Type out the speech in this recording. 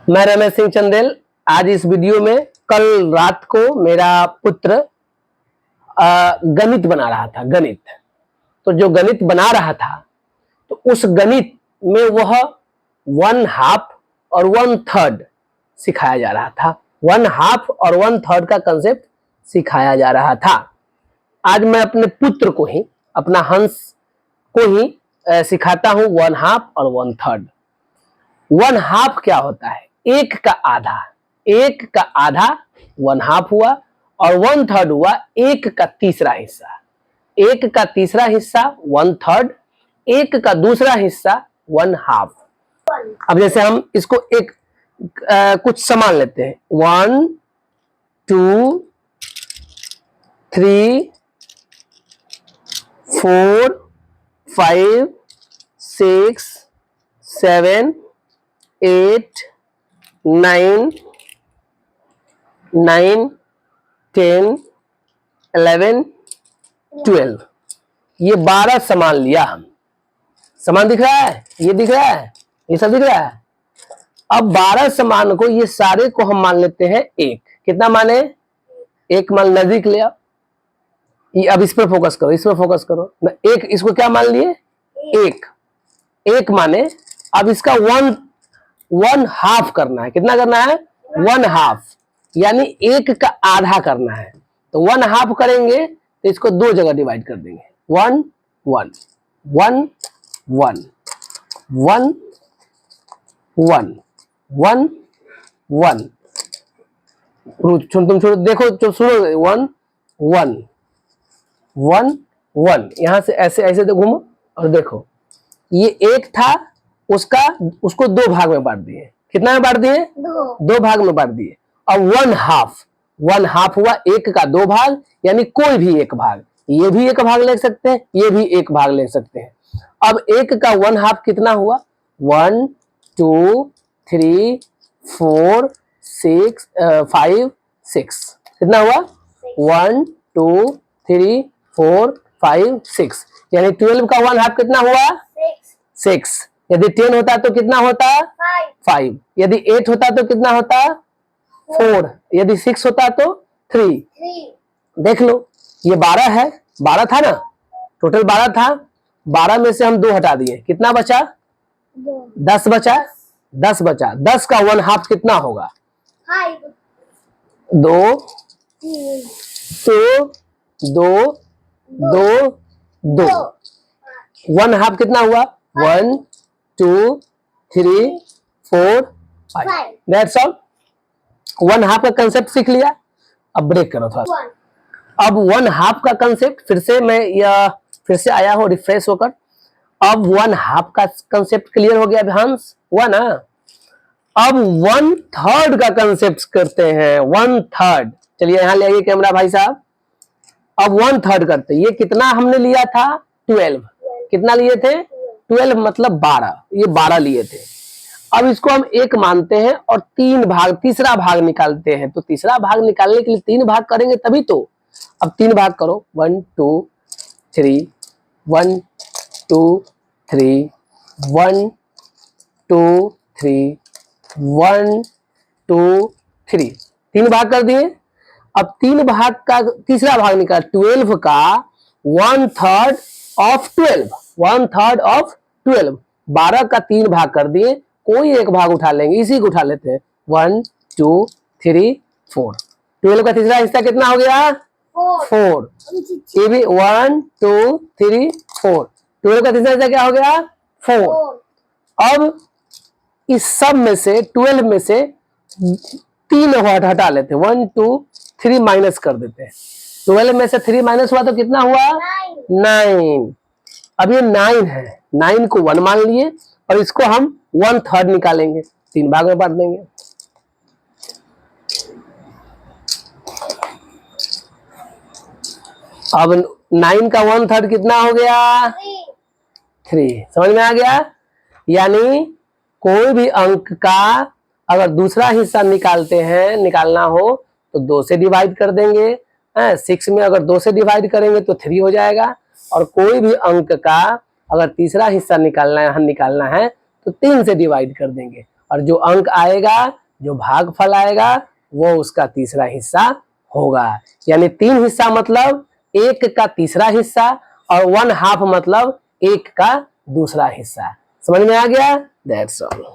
मैं रमेश सिंह चंदेल। आज इस वीडियो में कल रात को मेरा पुत्र गणित बना रहा था। गणित तो जो गणित बना रहा था तो उस गणित में वह 1/2 और 1/3 सिखाया जा रहा था। 1/2 और 1/3 का कंसेप्ट सिखाया जा रहा था। आज मैं अपने पुत्र को ही, अपना हंस को ही सिखाता हूं 1/2 और 1/3। 1/2 क्या होता है? एक का आधा। एक का आधा 1/2 हुआ और 1/3 हुआ एक का तीसरा हिस्सा। एक का तीसरा हिस्सा 1/3, एक का दूसरा हिस्सा 1/2। अब जैसे हम इसको एक कुछ सामान लेते हैं। 1 2 3 4 5 6 7 8 9 9 10 11 12। ये 12 सामान लिया हम। सामान दिख रहा है? ये दिख रहा है? ये सब दिख रहा है। अब 12 सामान को, ये सारे को हम मान लेते हैं एक। कितना माने? एक मान नजदीक ले आओ। ये अब इस पर फोकस करो, इस पर फोकस करो। एक, इसको क्या मान लिए? एक। एक माने अब इसका 1/2 करना है। कितना करना है? 1/2, यानी एक का आधा करना है। तो 1/2 करेंगे तो इसको दो जगह डिवाइड कर देंगे। 1 1 1 1 1 1 1 1। तुम छोड़ो, देखो जो सुनो। 1 1 1 1। यहां से ऐसे ऐसे तो घूमो और देखो, ये एक था, उसको दो भाग में बांट दिए। कितना में बांट दिए? दो भाग में बांट दिए। और 1/2 हुआ एक का दो भाग, यानी कोई भी एक भाग। ये भी एक भाग ले सकते हैं, ये भी एक भाग ले सकते हैं। अब एक का 1/2 कितना हुआ? 1 2 3 4 6 5 6। कितना हुआ? 1 2 3 4 5 6, यानी 12 का 1/2 कितना हुआ? 6। यदि 10 होता तो कितना होता? 5। यदि 8 होता तो कितना होता? 4। यदि 6 होता तो 3। देख लो, ये 12 है। 12 था ना, टोटल 12 था। 12 में से हम 2 हटा दिए। कितना बचा? 10 बचा। 10 बचा। 10 का 1/2 कितना होगा? 2 2 2 2 2। 1/2 कितना हुआ? 1 2 3 4 5। That's all. 1/2 का कंसेप्ट सीख लिया। अब ब्रेक करो थोड़ा। अब 1/2 का कंसेप्ट फिर से आया हो रिफ्रेश होकर। अब 1/2 का कंसेप्ट क्लियर हो गया। हंस हुआ ना? अब 1/3 का कंसेप्ट करते हैं। 1/3, चलिए यहां ले आइए कैमरा भाई साहब। अब 1/3 करते। ये कितना हमने लिया था? 12। कितना लिए थे? 12 मतलब 12। ये 12 लिए थे। अब इसको हम एक मानते हैं और तीसरा भाग निकालते हैं। तो तीसरा भाग निकालने के लिए 3 भाग करेंगे तभी तो। अब 3 भाग करो। 1 2 3 1 2 3 1 2 3 1 2 3। 3 भाग कर दिए। अब 3 भाग का तीसरा भाग निकाल। 12 का 1/3 ऑफ 12। 1/3 ऑफ 12। 12 का 3 भाग कर दिए। कोई एक भाग उठा लेंगे, इसी को उठा लेते हैं। 1 2 3 4। 12 का तीसरा हिस्सा कितना हो गया? 4। ये भी 1 2 3 4। 12 का तीसरा हिस्सा क्या हो गया? 4। अब इस सब में से 12 में से 3 हटा लेते हैं। 1 2 3 माइनस कर देते हैं। 12 में से 3 माइनस हुआ तो कितना हुआ? 9। अब ये 9 है। 9 को 1 मान लिए और इसको हम 1/3 निकालेंगे। 3 भाग में बांट देंगे। अब 9 का 1/3 कितना हो गया? 3। समझ में आ गया? यानी कोई भी अंक का अगर दूसरा हिस्सा निकालना हो तो 2 से डिवाइड कर देंगे। 6 में अगर 2 से डिवाइड करेंगे तो 3 हो जाएगा। और कोई भी अंक का अगर तीसरा हिस्सा निकालना है तो 3 से डिवाइड कर देंगे। और जो अंक आएगा, जो भागफल आएगा, वो उसका तीसरा हिस्सा होगा। यानी 3 हिस्सा मतलब 1 का तीसरा हिस्सा और 1/2 मतलब 1 का दूसरा हिस्सा। समझ में आ गया? That's all.